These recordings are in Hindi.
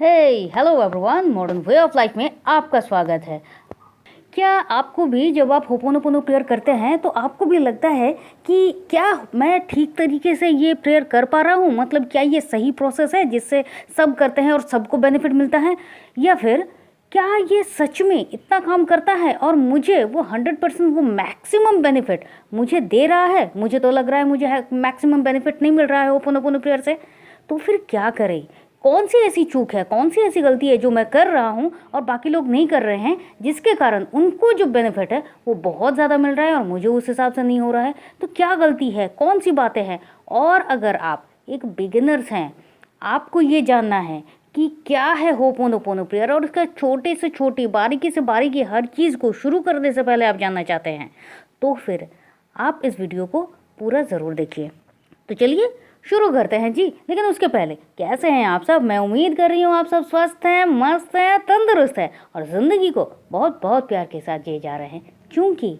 Hello everyone, modern way of life में आपका स्वागत है। क्या आपको भी जब आप होपोनोपोनो प्रेयर करते हैं तो आपको भी लगता है कि क्या मैं ठीक तरीके से ये प्रेयर कर पा रहा हूँ? मतलब क्या ये सही प्रोसेस है जिससे सब करते हैं और सबको बेनिफिट मिलता है, या फिर क्या ये सच में इतना काम करता है और मुझे वो 100% वो मैक्सिमम बेनिफिट मुझे दे रहा है? मुझे तो लग रहा है मुझे मैक्सिमम बेनिफिट नहीं मिल रहा है होपोनोपोनो प्रेयर से। तो फिर क्या करें? कौन सी ऐसी चूक है, कौन सी ऐसी गलती है जो मैं कर रहा हूँ और बाकी लोग नहीं कर रहे हैं, जिसके कारण उनको जो बेनिफिट है वो बहुत ज़्यादा मिल रहा है और मुझे उस हिसाब से नहीं हो रहा है? तो क्या गलती है, कौन सी बातें हैं? और अगर आप एक बिगिनर्स हैं, आपको ये जानना है कि क्या है होपोनोपोनो प्रेयर और उसका छोटे से छोटी बारीकी से बारीकी हर चीज़ को शुरू करने से पहले आप जानना चाहते हैं, तो फिर आप इस वीडियो को पूरा ज़रूर देखिए। तो चलिए शुरू करते हैं जी। लेकिन उसके पहले कैसे हैं आप सब? मैं उम्मीद कर रही हूँ आप सब स्वस्थ हैं, मस्त हैं, तंदुरुस्त हैं और ज़िंदगी को बहुत बहुत प्यार के साथ जिए जा रहे हैं, क्योंकि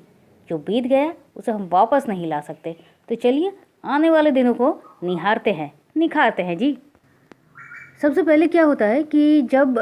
जो बीत गया उसे हम वापस नहीं ला सकते। तो चलिए आने वाले दिनों को निहारते हैं, निखारते हैं जी। सबसे पहले क्या होता है कि जब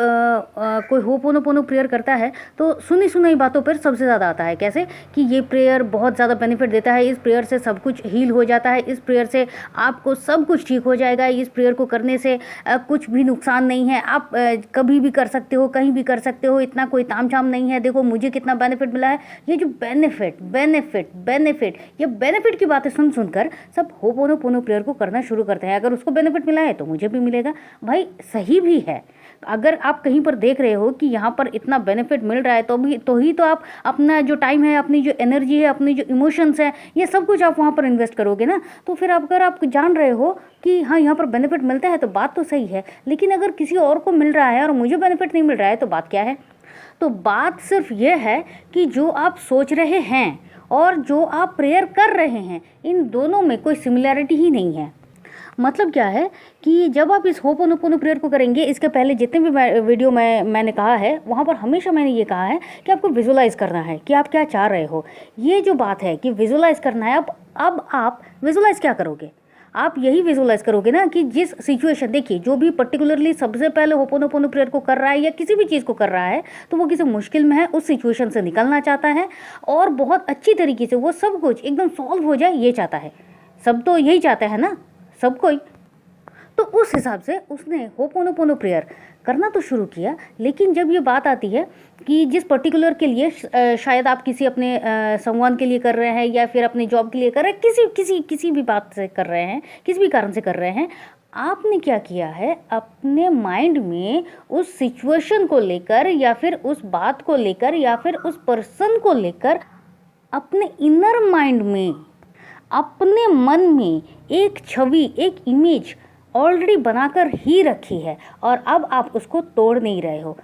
कोई होपोनोपोनो प्रेयर करता है तो सुनी सुनाई बातों पर सबसे ज़्यादा आता है। कैसे कि ये प्रेयर बहुत ज़्यादा बेनिफिट देता है, इस प्रेयर से सब कुछ हील हो जाता है, इस प्रेयर से आपको सब कुछ ठीक हो जाएगा, इस प्रेयर को करने से कुछ भी नुकसान नहीं है, आप कभी भी कर सकते हो, कहीं भी कर सकते हो, इतना कोई तामझाम नहीं है, देखो मुझे कितना बेनिफिट मिला है। ये जो बेनिफिट बेनिफिट बेनिफिट ये बेनिफिट की बातें सुन सुनकर सब होपोनोपोनो प्रेयर को करना शुरू करते हैं। अगर उसको बेनिफिट मिला है तो मुझे भी मिलेगा। भाई सही भी है। अगर आप कहीं पर देख रहे हो कि यहाँ पर इतना बेनिफिट मिल रहा है तो आप अपना जो टाइम है, अपनी जो एनर्जी है, अपनी जो इमोशंस है, ये सब कुछ आप वहाँ पर इन्वेस्ट करोगे ना। तो फिर अगर आप जान रहे हो कि हाँ यहाँ पर बेनिफिट मिलता है तो बात तो सही है, लेकिन अगर किसी और को मिल रहा है और मुझे बेनिफिट नहीं मिल रहा है तो बात क्या है? तो बात सिर्फ ये है कि जो आप सोच रहे हैं और जो आप प्रेयर कर रहे हैं, इन दोनों में कोई सिमिलैरिटी ही नहीं है। मतलब क्या है कि जब आप इस होपोनोपोनो प्रेयर को करेंगे, इसके पहले जितने भी वीडियो मैंने कहा है वहाँ पर हमेशा मैंने ये कहा है कि आपको विजुलाइज़ करना है कि आप क्या चाह रहे हो। ये जो बात है कि विजुलाइज़ करना है, अब आप विजुलाइज़ क्या करोगे? आप यही विजुलाइज़ करोगे ना कि जिस सिचुएशन, देखिए जो भी पर्टिकुलरली सबसे पहले होपोनोपोनो प्रेयर को कर रहा है या किसी भी चीज़ को कर रहा है तो वो किसी मुश्किल में है, उस सिचुएशन से निकलना चाहता है और बहुत अच्छी तरीके से वो सब कुछ एकदम सॉल्व हो जाए, ये चाहता है। सब तो यही चाहता है ना, सब कोई। तो उस हिसाब से उसने होपोनोपोनो प्रेयर करना तो शुरू किया। लेकिन जब ये बात आती है कि जिस पर्टिकुलर के लिए शायद आप किसी अपने संवाद के लिए कर रहे हैं या फिर अपने जॉब के लिए कर रहे हैं, किसी भी बात से कर रहे हैं, किसी भी कारण से कर रहे हैं, आपने क्या किया है अपने माइंड में उस सिचुएशन को लेकर या फिर उस बात को लेकर या फिर उस पर्सन को लेकर अपने इनर माइंड में, अपने मन में एक छवि, एक इमेज ऑलरेडी बनाकर ही रखी है और अब आप उसको तोड़ नहीं रहे हो।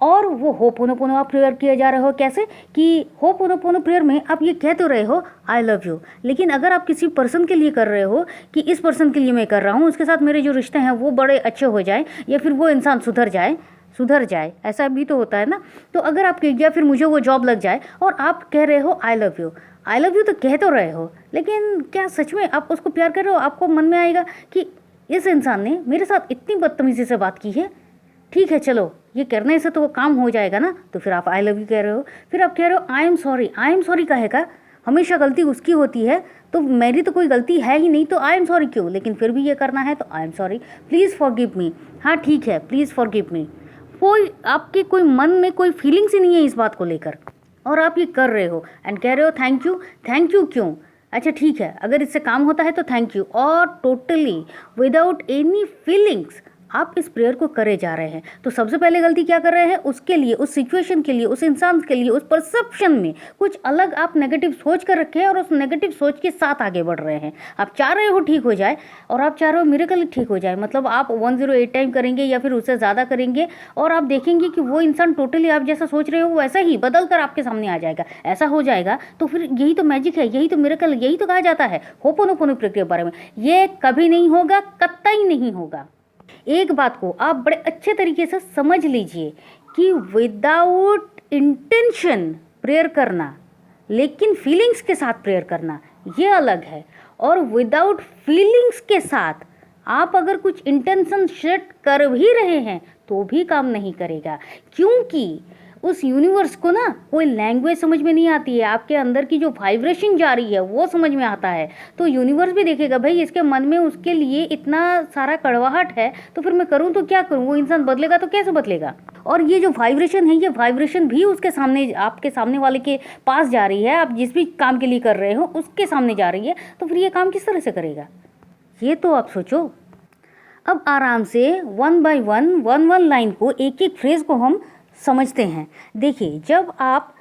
और वो होपोनोपोनो आप प्रेयर किए जा रहे हो। कैसे कि होपोनोपोनो प्रेयर में आप ये कह तो रहे हो आई लव यू, लेकिन अगर आप किसी पर्सन के लिए कर रहे हो कि इस पर्सन के लिए मैं कर रहा हूँ, उसके साथ मेरे जो रिश्ते हैं वो बड़े अच्छे हो जाए या फिर वो इंसान सुधर जाए, ऐसा भी तो होता है ना। तो अगर आप, या फिर मुझे वो जॉब लग जाए, और आप कह रहे हो आई लव यू तो कह तो रहे हो, लेकिन क्या सच में आप उसको प्यार कर रहे हो? आपको मन में आएगा कि इस इंसान ने मेरे साथ इतनी बदतमीजी से बात की है, ठीक है चलो ये करने से तो वो काम हो जाएगा ना, तो फिर आप आई लव यू कह रहे हो। फिर आप कह रहे हो आई एम सॉरी कहेगा, हमेशा गलती उसकी होती है तो मेरी तो कोई गलती है ही नहीं, तो आई एम सॉरी क्यों? लेकिन फिर भी ये करना है तो I am sorry, please forgive me. हाँ ठीक है, प्लीज़ फॉरगिव मी। कोई आपके कोई मन में कोई फीलिंग्स ही नहीं है इस बात को लेकर, और आप ये कर रहे हो एंड कह रहे हो थैंक यू क्यों? अच्छा ठीक है, अगर इससे काम होता है तो थैंक यू, और टोटली विदाउट एनी फीलिंग्स आप इस प्रेयर को करे जा रहे हैं। तो सबसे पहले गलती क्या कर रहे हैं? उसके लिए, उस सिचुएशन के लिए, उस इंसान के लिए, उस परसेप्शन में कुछ अलग आप नेगेटिव सोच कर रखे हैं और उस नेगेटिव सोच के साथ आगे बढ़ रहे हैं। आप चाह रहे हो ठीक हो जाए और आप चाह रहे हो मिरेकल ठीक हो जाए, मतलब आप 108 टाइम करेंगे या फिर उससे ज़्यादा करेंगे और आप देखेंगे कि वो इंसान टोटली आप जैसा सोच रहे हो वैसा ही बदल कर आपके सामने आ जाएगा, ऐसा हो जाएगा। तो फिर यही तो मैजिक है, यही तो मिरेकल, यही तो कहा जाता है होपोनोपोनो प्रेयर के बारे में। ये कभी नहीं होगा, कतई नहीं होगा। एक बात को आप बड़े अच्छे तरीके से समझ लीजिए कि विदाउट इंटेंशन प्रेयर करना, लेकिन फीलिंग्स के साथ प्रेयर करना, ये अलग है। और विदाउट फीलिंग्स के साथ आप अगर कुछ इंटेंशन सेट कर भी रहे हैं तो भी काम नहीं करेगा, क्योंकि उस यूनिवर्स को ना कोई लैंग्वेज समझ में नहीं आती है, आपके अंदर की जो वाइब्रेशन जा रही है वो समझ में आता है। तो यूनिवर्स भी देखेगा भाई इसके मन में उसके लिए इतना सारा कड़वाहट है, तो फिर मैं करूँ तो क्या करूँ, वो इंसान बदलेगा तो कैसे बदलेगा। और ये जो वाइब्रेशन है, ये वाइब्रेशन भी उसके सामने, आपके सामने वाले के पास जा रही है, आप जिस भी काम के लिए कर रहे हो उसके सामने जा रही है, तो फिर ये काम किस तरह से करेगा, ये तो आप सोचो। अब आराम से वन बाय वन लाइन को, एक एक फ्रेज को हम समझते हैं। देखिए, जब आप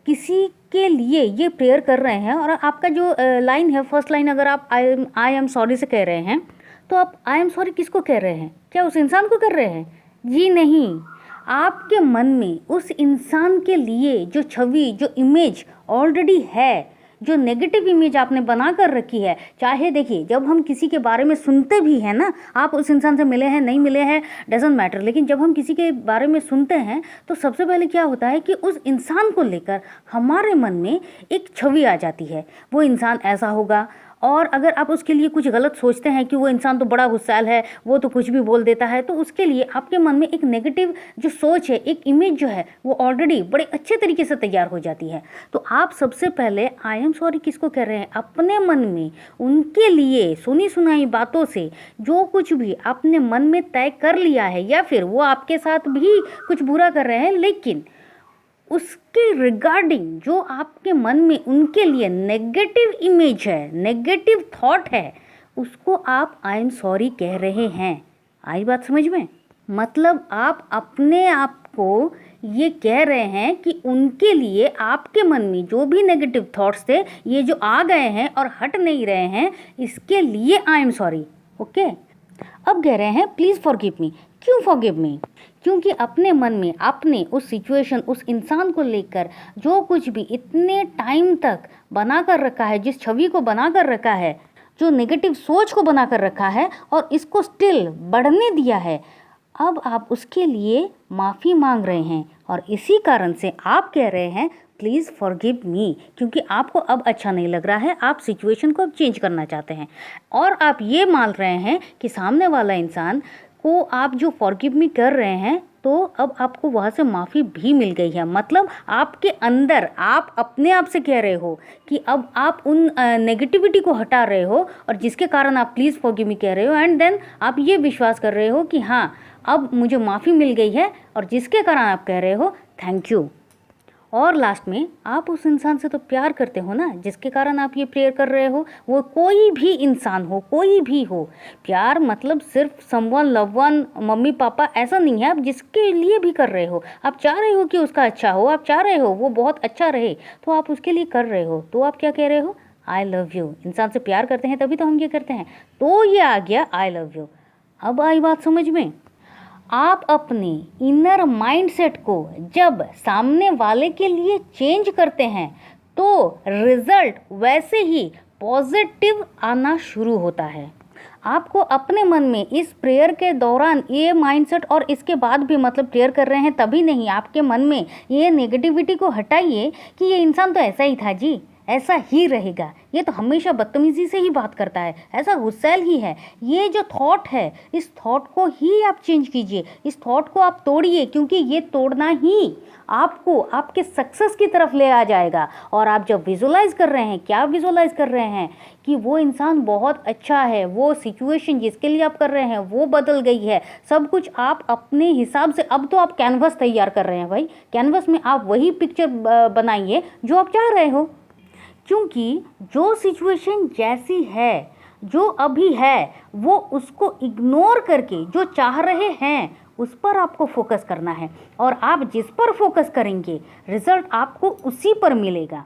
किसी के लिए ये प्रेयर कर रहे हैं और आपका जो लाइन है, फर्स्ट लाइन अगर आप आई एम सॉरी से कह रहे हैं, तो आप आई एम सॉरी किसको कह रहे हैं, क्या उस इंसान को कर रहे हैं? जी नहीं, आपके मन में उस इंसान के लिए जो छवि, जो इमेज ऑलरेडी है, जो नेगेटिव इमेज आपने बना कर रखी है, चाहे देखिए जब हम किसी के बारे में सुनते भी हैं ना, आप उस इंसान से मिले हैं नहीं मिले हैं डजेंट मैटर, लेकिन जब हम किसी के बारे में सुनते हैं तो सबसे पहले क्या होता है कि उस इंसान को लेकर हमारे मन में एक छवि आ जाती है, वो इंसान ऐसा होगा। और अगर आप उसके लिए कुछ गलत सोचते हैं कि वो इंसान तो बड़ा गुस्सैल है, वो तो कुछ भी बोल देता है, तो उसके लिए आपके मन में एक नेगेटिव जो सोच है, एक इमेज जो है, वो ऑलरेडी बड़े अच्छे तरीके से तैयार हो जाती है। तो आप सबसे पहले आई एम सॉरी किसको कह रहे हैं, अपने मन में उनके लिए सुनी सुनाई बातों से जो कुछ भी आपने मन में तय कर लिया है, या फिर वो आपके साथ भी कुछ बुरा कर रहे हैं, लेकिन उसके रिगार्डिंग जो आपके मन में उनके लिए नेगेटिव इमेज है, नेगेटिव थॉट है, उसको आप आई एम सॉरी कह रहे हैं। आई बात समझ में? मतलब आप अपने आप को ये कह रहे हैं कि उनके लिए आपके मन में जो भी नेगेटिव थॉट्स थे, ये जो आ गए हैं और हट नहीं रहे हैं, इसके लिए आई एम सॉरी। ओके, अब कह रहे हैं प्लीज़ फॉरगिव मी। क्यों फॉरगिव मी? क्योंकि अपने मन में आपने उस सिचुएशन, उस इंसान को लेकर जो कुछ भी इतने टाइम तक बना कर रखा है, जिस छवि को बना कर रखा है, जो नेगेटिव सोच को बना कर रखा है और इसको स्टिल बढ़ने दिया है, अब आप उसके लिए माफ़ी मांग रहे हैं और इसी कारण से आप कह रहे हैं प्लीज़ फॉरगिव मी, क्योंकि आपको अब अच्छा नहीं लग रहा है, आप सिचुएशन को अब चेंज करना चाहते हैं और आप ये मान रहे हैं कि सामने वाला इंसान को आप जो फॉरगिव मी कर रहे हैं, तो अब आपको वहाँ से माफ़ी भी मिल गई है। मतलब आपके अंदर आप अपने आप से कह रहे हो कि अब आप उन नेगेटिविटी को हटा रहे हो और जिसके कारण आप प्लीज़ फॉरगिव मी कह रहे हो, एंड देन आप ये विश्वास कर रहे हो कि हाँ अब मुझे माफ़ी मिल गई है, और जिसके कारण आप कह रहे हो थैंक यू। और लास्ट में आप उस इंसान से तो प्यार करते हो ना, जिसके कारण आप ये प्रेयर कर रहे हो, वो कोई भी इंसान हो, कोई भी हो। प्यार मतलब सिर्फ समवन, लवन, मम्मी पापा ऐसा नहीं है, आप जिसके लिए भी कर रहे हो, आप चाह रहे हो कि उसका अच्छा हो, आप चाह रहे हो वो बहुत अच्छा रहे, तो आप उसके लिए कर रहे हो, तो आप क्या कह रहे हो, आई लव यू। इंसान से प्यार करते हैं तभी तो हम ये करते हैं, तो ये आ गया आई लव यू। अब आई बात समझ में? आप अपने इनर माइंडसेट को जब सामने वाले के लिए चेंज करते हैं, तो रिजल्ट वैसे ही पॉजिटिव आना शुरू होता है। आपको अपने मन में इस प्रेयर के दौरान ये माइंडसेट, और इसके बाद भी, मतलब प्रेयर कर रहे हैं तभी नहीं, आपके मन में ये नेगेटिविटी को हटाइए कि ये इंसान तो ऐसा ही था जी, ऐसा ही रहेगा, ये तो हमेशा बदतमीज़ी से ही बात करता है, ऐसा गुस्सैल ही है। ये जो थॉट है, इस थॉट को ही आप चेंज कीजिए, इस थॉट को आप तोड़िए, क्योंकि ये तोड़ना ही आपको आपके सक्सेस की तरफ ले आ जाएगा। और आप जब विजुलाइज कर रहे हैं, क्या विजुलाइज कर रहे हैं कि वो इंसान बहुत अच्छा है, वो सिचुएशन जिसके लिए आप कर रहे हैं वो बदल गई है, सब कुछ आप अपने हिसाब से, अब तो आप कैनवस तैयार कर रहे हैं भाई, कैनवस में आप वही पिक्चर बनाइए जो आप चाह रहे हो। क्योंकि जो सिचुएशन जैसी है, जो अभी है, वो उसको इग्नोर करके जो चाह रहे हैं उस पर आपको फोकस करना है, और आप जिस पर फोकस करेंगे रिजल्ट आपको उसी पर मिलेगा।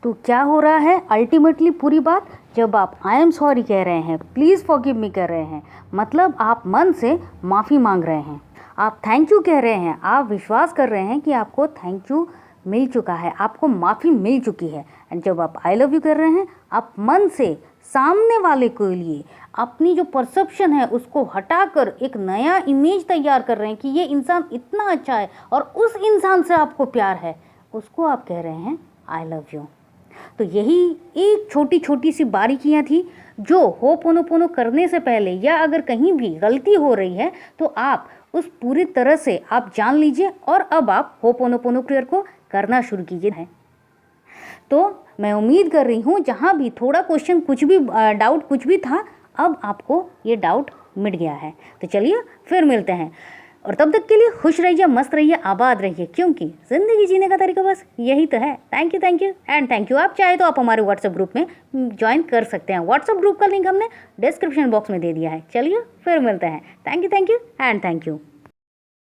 तो क्या हो रहा है अल्टीमेटली पूरी बात, जब आप आई एम सॉरी कह रहे हैं, प्लीज़ फॉरगिव मी कर रहे हैं, मतलब आप मन से माफ़ी मांग रहे हैं, आप थैंक यू कह रहे हैं, आप विश्वास कर रहे हैं कि आपको थैंक यू मिल चुका है, आपको माफ़ी मिल चुकी है। एंड जब आप आई लव यू कर रहे हैं, आप मन से सामने वाले के लिए अपनी जो परसेप्शन है उसको हटाकर एक नया इमेज तैयार कर रहे हैं कि ये इंसान इतना अच्छा है और उस इंसान से आपको प्यार है, उसको आप कह रहे हैं आई लव यू। तो यही एक छोटी छोटी सी बारीकियाँ थी जो होपोनोपोनो करने से पहले, या अगर कहीं भी गलती हो रही है तो आप उस पूरी तरह से आप जान लीजिए और अब आप होपोनोपोनो प्रेयर को करना शुरू कीजिए है। तो मैं उम्मीद कर रही हूँ जहाँ भी थोड़ा क्वेश्चन कुछ भी डाउट कुछ भी था, अब आपको ये डाउट मिट गया है। तो चलिए फिर मिलते हैं, और तब तक के लिए खुश रहिए, मस्त रहिए, आबाद रहिए, क्योंकि ज़िंदगी जीने का तरीका बस यही तो है। Thank you and thank you. आप चाहे तो आप हमारे व्हाट्सएप ग्रुप में ज्वाइन कर सकते हैं। व्हाट्सएप ग्रुप का लिंक हमने डिस्क्रिप्शन बॉक्स में दे दिया है। चलिए फिर मिलते हैं। Thank you and thank you.